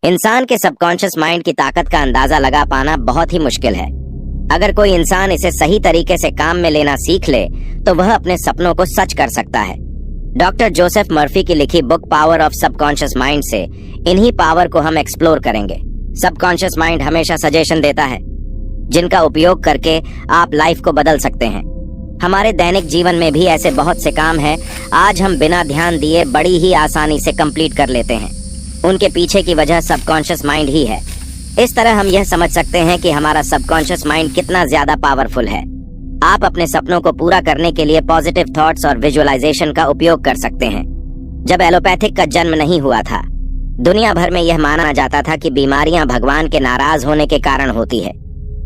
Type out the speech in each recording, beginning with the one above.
इंसान के subconscious mind की ताकत का अंदाजा लगा पाना बहुत ही मुश्किल है। अगर कोई इंसान इसे सही तरीके से काम में लेना सीख ले तो वह अपने सपनों को सच कर सकता है। डॉक्टर जोसेफ मर्फी की लिखी book power of subconscious mind से इन्हीं पावर को हम एक्सप्लोर करेंगे। सबकॉन्शियस माइंड हमेशा सजेशन देता है जिनका उपयोग करके आप लाइफ को बदल सकते हैं। हमारे दैनिक जीवन में भी ऐसे बहुत से काम हैं आज हम बिना ध्यान दिए बड़ी ही आसानी से कंप्लीट कर लेते हैं। उनके पीछे की वजह सबकॉन्शियस माइंड ही है। इस तरह हम यह समझ सकते हैं कि हमारा सबकॉन्शियस माइंड कितना ज्यादा पावरफुल है। आप अपने सपनों को पूरा करने के लिए पॉजिटिव थॉट्स और विजुअलाइजेशन का उपयोग कर सकते हैं। जब एलोपैथिक का जन्म नहीं हुआ था, दुनिया भर में यह माना जाता था कि बीमारियां भगवान के नाराज होने के कारण होती है।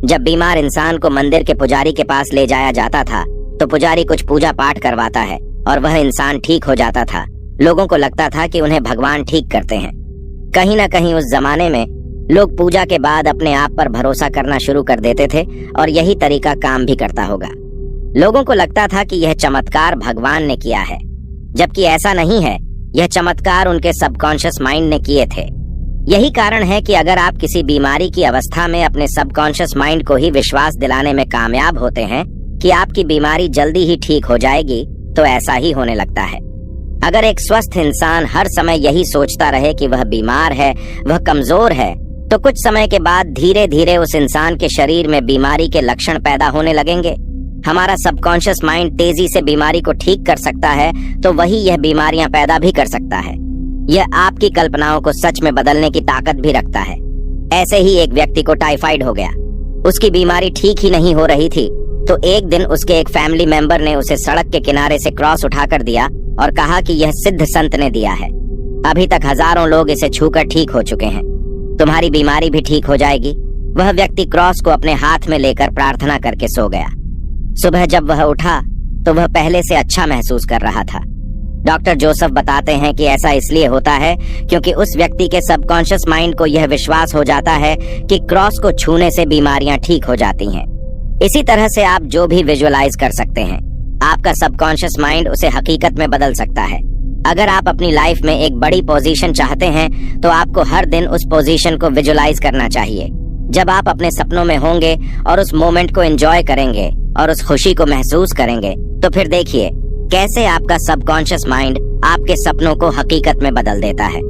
जब बीमार इंसान को मंदिर के पुजारी के पास ले जाया जाता था तो पुजारी कुछ पूजा पाठ करवाता है और वह इंसान ठीक हो जाता था। लोगों को लगता था कि उन्हें भगवान ठीक करते हैं। कहीं ना कहीं उस जमाने में लोग पूजा के बाद अपने आप पर भरोसा करना शुरू कर देते थे और यही तरीका काम भी करता होगा। लोगों को लगता था कि यह चमत्कार भगवान ने किया है, जबकि ऐसा नहीं है। यह चमत्कार उनके सबकॉन्शियस माइंड ने किए थे। यही कारण है कि अगर आप किसी बीमारी की अवस्था में अपने सबकॉन्शियस माइंड को ही विश्वास दिलाने में कामयाब होते हैं कि आपकी बीमारी जल्दी ही ठीक हो जाएगी, तो ऐसा ही होने लगता है। अगर एक स्वस्थ इंसान हर समय यही सोचता रहे कि वह बीमार है, वह कमजोर है, तो कुछ समय के बाद धीरे धीरे उस इंसान के शरीर में बीमारी के लक्षण पैदा होने लगेंगे। हमारा सबकॉन्शियस माइंड तेजी से बीमारी को ठीक कर सकता है, तो वही यह बीमारियां पैदा भी कर सकता है। यह आपकी कल्पनाओं को सच में बदलने की ताकत भी रखता है। ऐसे ही एक व्यक्ति को टाइफाइड हो गया। उसकी बीमारी ठीक ही नहीं हो रही थी, तो एक दिन उसके एक फैमिली मेंबर ने उसे सड़क के किनारे से क्रॉस उठाकर दिया और कहा कि यह सिद्ध संत ने दिया है। अभी तक हजारों लोग इसे छूकर ठीक हो चुके हैं। तुम्हारी बीमारी भी ठीक हो जाएगी। वह व्यक्ति क्रॉस को अपने हाथ में लेकर प्रार्थना करके सो गया। सुबह जब वह उठा तो वह पहले से अच्छा महसूस कर रहा था। डॉक्टर जोसेफ बताते हैं कि ऐसा इसलिए होता है क्योंकि उस व्यक्ति के सबकॉन्शियस माइंड को यह विश्वास हो जाता है कि क्रॉस को छूने से बीमारियां ठीक हो जाती हैं। इसी तरह से आप जो भी विजुअलाइज कर सकते हैं, आपका सबकॉन्शियस माइंड उसे हकीकत में बदल सकता है। अगर आप अपनी लाइफ में एक बड़ी पोजीशन चाहते हैं तो आपको हर दिन उस पोजीशन को विजुअलाइज करना चाहिए। जब आप अपने सपनों में होंगे और उस मोमेंट को एंजॉय करेंगे और उस खुशी को महसूस करेंगे, तो फिर देखिए कैसे आपका सबकॉन्शियस माइंड आपके सपनों को हकीकत में बदल देता है।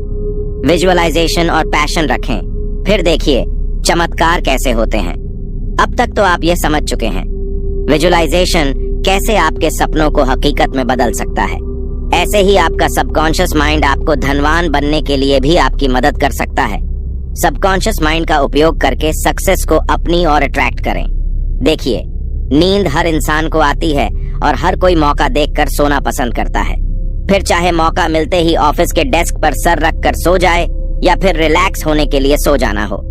विजुअलाइजेशन और पैशन रखें, फिर देखिए चमत्कार कैसे होते हैं। अब तक तो आप यह समझ चुके हैं विजुअलाइजेशन कैसे आपके सपनों को हकीकत में बदल सकता है। ऐसे ही आपका सबकॉन्शियस माइंड आपको धनवान बनने के लिए भी आपकी मदद कर सकता है। सबकॉन्शियस माइंड का उपयोग करके सक्सेस को अपनी ओर अट्रैक्ट करें। देखिए, नींद हर इंसान को आती है और हर कोई मौका देखकर सोना पसंद करता है। फिर चाहे मौका मिलते ही ऑफिस के डेस्क पर सर रखकर सो जाए या फिर रिलैक्स होने के लिए सो जाना हो।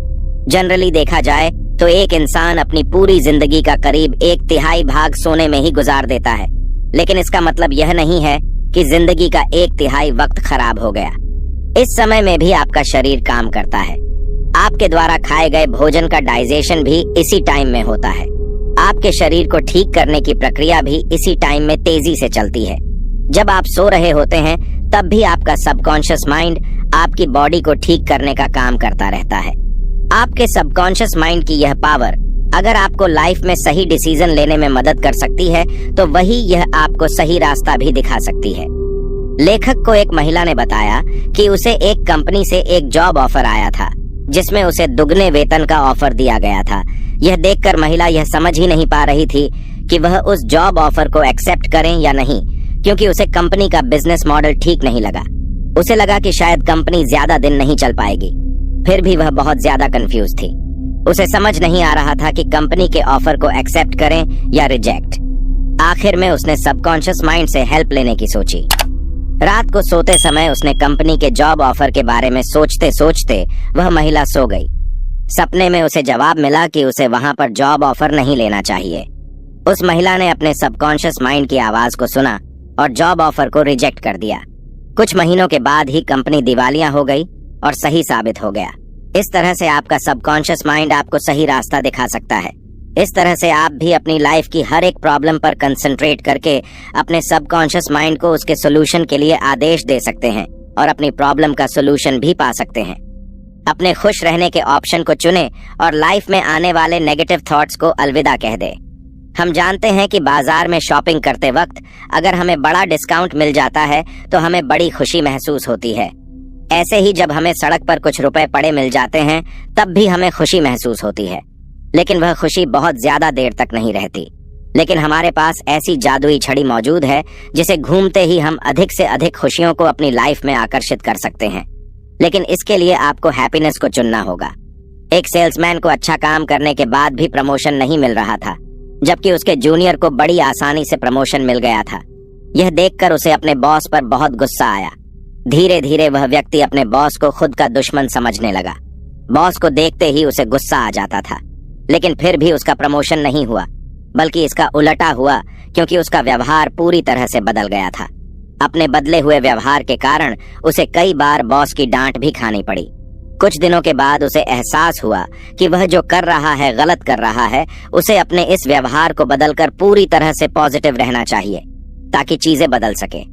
जनरली देखा जाए तो एक इंसान अपनी पूरी जिंदगी का करीब 1/3 भाग सोने में ही गुजार देता है, लेकिन इसका मतलब यह नहीं है कि जिंदगी का 1/3 वक्त खराब हो गया। इस समय में भी आपका शरीर काम करता है। आपके द्वारा खाए गए भोजन का डाइजेशन भी इसी टाइम में होता है। आपके शरीर को ठीक करने की प्रक्रिया भी इसी टाइम में तेजी से चलती है। जब आप सो रहे होते हैं तब भी आपका सबकॉन्शियस माइंड आपकी बॉडी को ठीक करने का काम करता रहता है। आपके सबकॉन्शियस माइंड की यह पावर अगर आपको लाइफ में सही डिसीजन लेने में मदद कर सकती है तो वही यह आपको सही रास्ता भी दिखा सकती है। लेखक को एक महिला ने बताया कि उसे एक कंपनी से एक जॉब ऑफर आया था जिसमें उसे दुगने वेतन का ऑफर दिया गया था। यह देखकर महिला यह समझ ही नहीं पा रही थी कि वह उस जॉब ऑफर को एक्सेप्ट करें या नहीं, क्योंकि उसे कंपनी का बिजनेस मॉडल ठीक नहीं लगा। उसे लगा कि शायद कंपनी ज्यादा दिन नहीं चल पाएगी। फिर भी वह बहुत ज्यादा कंफ्यूज थी। उसे समझ नहीं आ रहा था कि कंपनी के ऑफर को एक्सेप्ट करें या रिजेक्ट। आखिर में उसने सबकॉन्शियस माइंड से हेल्प लेने की सोची। रात को सोते समय उसने कंपनी के जॉब ऑफर के बारे में सोचते सोचते वह महिला सो गई। सपने में उसे जवाब मिला कि उसे वहां पर जॉब ऑफर नहीं लेना चाहिए। उस महिला ने अपने सबकॉन्शियस माइंड की आवाज को सुना और जॉब ऑफर को रिजेक्ट कर दिया। कुछ महीनों के बाद ही कंपनी दिवालिया हो गई और सही साबित हो गया। इस तरह से आपका सबकॉन्शियस माइंड आपको सही रास्ता दिखा सकता है। इस तरह से आप भी अपनी लाइफ की हर एक प्रॉब्लम पर कंसंट्रेट करके अपने सबकॉन्शियस माइंड को उसके सोल्यूशन के लिए आदेश दे सकते हैं और अपनी प्रॉब्लम का सोल्यूशन भी पा सकते हैं। अपने खुश रहने के ऑप्शन को चुने और लाइफ में आने वाले नेगेटिव थॉट्स को अलविदा कह दे। हम जानते हैं कि बाजार में शॉपिंग करते वक्त अगर हमें बड़ा डिस्काउंट मिल जाता है तो हमें बड़ी खुशी महसूस होती है। ऐसे ही जब हमें सड़क पर कुछ रुपए पड़े मिल जाते हैं तब भी हमें खुशी महसूस होती है, लेकिन वह खुशी बहुत ज्यादा देर तक नहीं रहती। लेकिन हमारे पास ऐसी जादुई छड़ी मौजूद है जिसे घूमते ही हम अधिक से अधिक खुशियों को अपनी लाइफ में आकर्षित कर सकते हैं। लेकिन इसके लिए आपको हैप्पीनेस को चुनना होगा। एक सेल्समैन को अच्छा काम करने के बाद भी प्रमोशन नहीं मिल रहा था, जबकि उसके जूनियर को बड़ी आसानी से प्रमोशन मिल गया था। यह देखकर उसे अपने बॉस पर बहुत गुस्सा आया। धीरे धीरे वह व्यक्ति अपने बॉस को खुद का दुश्मन समझने लगा। बॉस को देखते ही उसे गुस्सा आ जाता था, लेकिन फिर भी उसका प्रमोशन नहीं हुआ, बल्कि इसका उल्टा हुआ, क्योंकि उसका व्यवहार पूरी तरह से बदल गया था। अपने बदले हुए व्यवहार के कारण उसे कई बार बॉस की डांट भी खानी पड़ी। कुछ दिनों के बाद उसे एहसास हुआ कि वह जो कर रहा है गलत कर रहा है। उसे अपने इस व्यवहार को बदलकर पूरी तरह से पॉजिटिव रहना चाहिए ताकि चीजें बदल सके।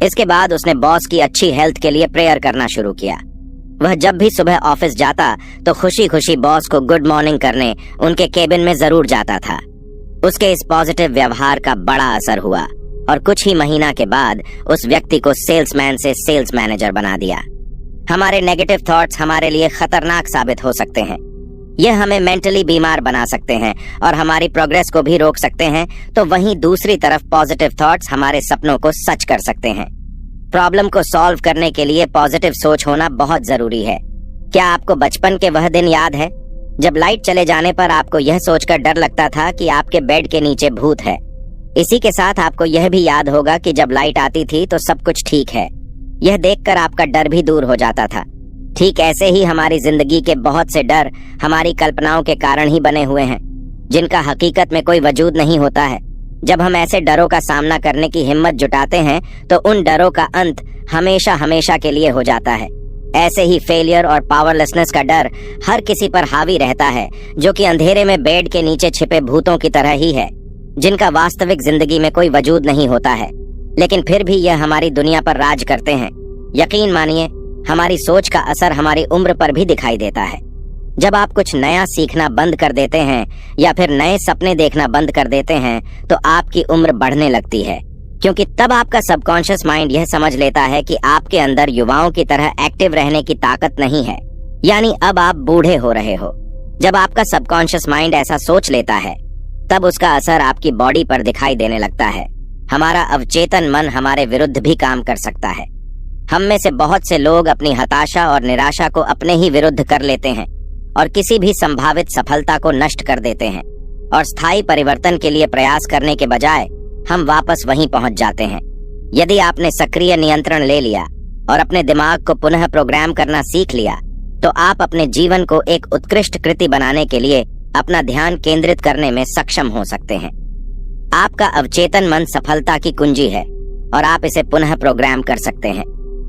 इसके बाद उसने बॉस की अच्छी हेल्थ के लिए प्रेयर करना शुरू किया। वह जब भी सुबह ऑफिस जाता तो खुशी खुशी बॉस को गुड मॉर्निंग करने उनके केबिन में जरूर जाता था। उसके इस पॉजिटिव व्यवहार का बड़ा असर हुआ और कुछ ही महीना के बाद उस व्यक्ति को सेल्समैन से सेल्स मैनेजर बना दिया। हमारे नेगेटिव थॉट्स हमारे लिए खतरनाक साबित हो सकते हैं। यह हमें मेंटली बीमार बना सकते हैं और हमारी प्रोग्रेस को भी रोक सकते हैं। तो वहीं दूसरी तरफ पॉजिटिव थॉट्स हमारे सपनों को सच कर सकते हैं। प्रॉब्लम को सॉल्व करने के लिए पॉजिटिव सोच होना बहुत जरूरी है। क्या आपको बचपन के वह दिन याद है जब लाइट चले जाने पर आपको यह सोचकर डर लगता था कि आपके बेड के नीचे भूत है? इसी के साथ आपको यह भी याद होगा कि जब लाइट आती थी तो सब कुछ ठीक है। यह देखकर आपका डर भी दूर हो जाता था। ठीक ऐसे ही हमारी जिंदगी के बहुत से डर हमारी कल्पनाओं के कारण ही बने हुए हैं, जिनका हकीकत में कोई वजूद नहीं होता है। जब हम ऐसे डरों का सामना करने की हिम्मत जुटाते हैं तो उन डरों का अंत हमेशा हमेशा के लिए हो जाता है। ऐसे ही फेलियर और पावरलेसनेस का डर हर किसी पर हावी रहता है, जो कि अंधेरे में बेड के नीचे छिपे भूतों की तरह ही है, जिनका वास्तविक जिंदगी में कोई वजूद नहीं होता है, लेकिन फिर भी यह हमारी दुनिया पर राज करते हैं। यकीन मानिए, हमारी सोच का असर हमारी उम्र पर भी दिखाई देता है। जब आप कुछ नया सीखना बंद कर देते हैं या फिर नए सपने देखना बंद कर देते हैं तो आपकी उम्र बढ़ने लगती है, क्योंकि तब आपका सबकॉन्शियस माइंड यह समझ लेता है कि आपके अंदर युवाओं की तरह एक्टिव रहने की ताकत नहीं है, यानी अब आप बूढ़े हो रहे हो। जब आपका सबकॉन्शियस माइंड ऐसा सोच लेता है तब उसका असर आपकी बॉडी पर दिखाई देने लगता है। हमारा अवचेतन मन हमारे विरुद्ध भी काम कर सकता है। हम में से बहुत से लोग अपनी हताशा और निराशा को अपने ही विरुद्ध कर लेते हैं और किसी भी संभावित सफलता को नष्ट कर देते हैं, और स्थायी परिवर्तन के लिए प्रयास करने के बजाय हम वापस वहीं पहुंच जाते हैं। यदि आपने सक्रिय नियंत्रण ले लिया और अपने दिमाग को पुनः प्रोग्राम करना सीख लिया तो आप अपने जीवन को एक उत्कृष्ट कृति बनाने के लिए अपना ध्यान केंद्रित करने में सक्षम हो सकते हैं। आपका अवचेतन मन सफलता की कुंजी है और आप इसे पुनः प्रोग्राम कर सकते हैं।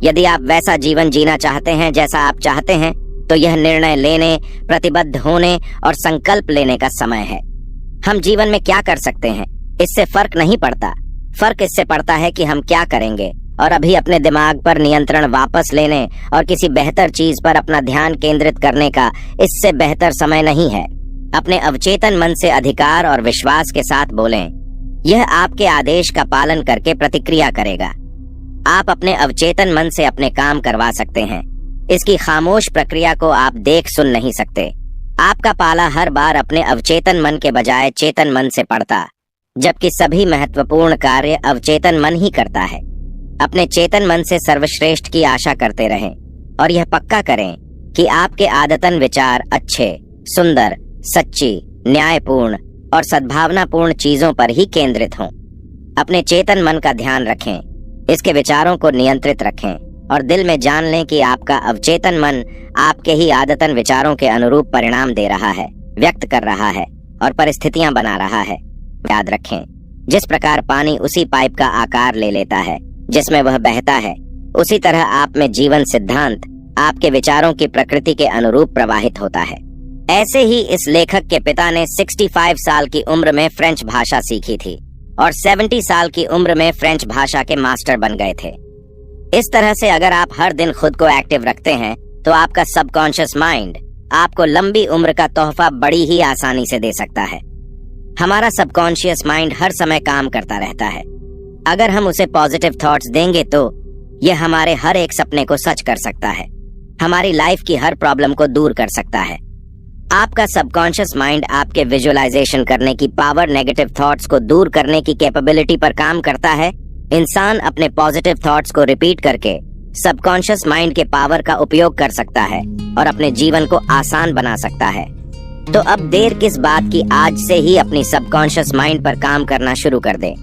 यदि आप वैसा जीवन जीना चाहते हैं जैसा आप चाहते हैं तो यह निर्णय लेने, प्रतिबद्ध होने और संकल्प लेने का समय है। हम जीवन में क्या कर सकते हैं इससे फर्क नहीं पड़ता। फर्क इससे पड़ता है कि हम क्या करेंगे, और अभी अपने दिमाग पर नियंत्रण वापस लेने और किसी बेहतर चीज पर अपना ध्यान केंद्रित करने का इससे बेहतर समय नहीं है। अपने अवचेतन मन से अधिकार और विश्वास के साथ बोलें। यह आपके आदेश का पालन करके प्रतिक्रिया करेगा। आप अपने अवचेतन मन से अपने काम करवा सकते हैं। इसकी खामोश प्रक्रिया को आप देख सुन नहीं सकते। आपका पाला हर बार अपने अवचेतन मन के बजाय चेतन मन से पड़ता, जबकि सभी महत्वपूर्ण कार्य अवचेतन मन ही करता है। अपने चेतन मन से सर्वश्रेष्ठ की आशा करते रहें और यह पक्का करें कि आपके आदतन विचार अच्छे, सुंदर, सच्ची, न्यायपूर्ण और सद्भावनापूर्ण चीजों पर ही केंद्रित हों। अपने चेतन मन का ध्यान रखें, इसके विचारों को नियंत्रित रखें और दिल में जान लें कि आपका अवचेतन मन आपके ही आदतन विचारों के अनुरूप परिणाम दे रहा है, व्यक्त कर रहा है और परिस्थितियां बना रहा है। याद रखें, जिस प्रकार पानी उसी पाइप का आकार ले लेता है जिसमें वह बहता है, उसी तरह आप में जीवन सिद्धांत आपके विचारों की प्रकृति के अनुरूप प्रवाहित होता है। ऐसे ही इस लेखक के पिता ने 65 साल की उम्र में फ्रेंच भाषा सीखी थी और 70 साल की उम्र में फ्रेंच भाषा के मास्टर बन गए थे। इस तरह से अगर आप हर दिन खुद को एक्टिव रखते हैं तो आपका सबकॉन्शियस माइंड आपको लंबी उम्र का तोहफा बड़ी ही आसानी से दे सकता है। हमारा सबकॉन्शियस माइंड हर समय काम करता रहता है। अगर हम उसे पॉजिटिव थॉट्स देंगे तो यह हमारे हर एक सपने को सच कर सकता है, हमारी लाइफ की हर प्रॉब्लम को दूर कर सकता है। आपका सबकॉन्शियस माइंड आपके विजुअलाइजेशन करने की पावर, नेगेटिव थॉट्स को दूर करने की कैपेबिलिटी पर काम करता है। इंसान अपने पॉजिटिव थॉट्स को रिपीट करके सबकॉन्शियस माइंड के पावर का उपयोग कर सकता है और अपने जीवन को आसान बना सकता है। तो अब देर किस बात की, आज से ही अपनी सबकॉन्शियस माइंड पर काम करना शुरू कर दें।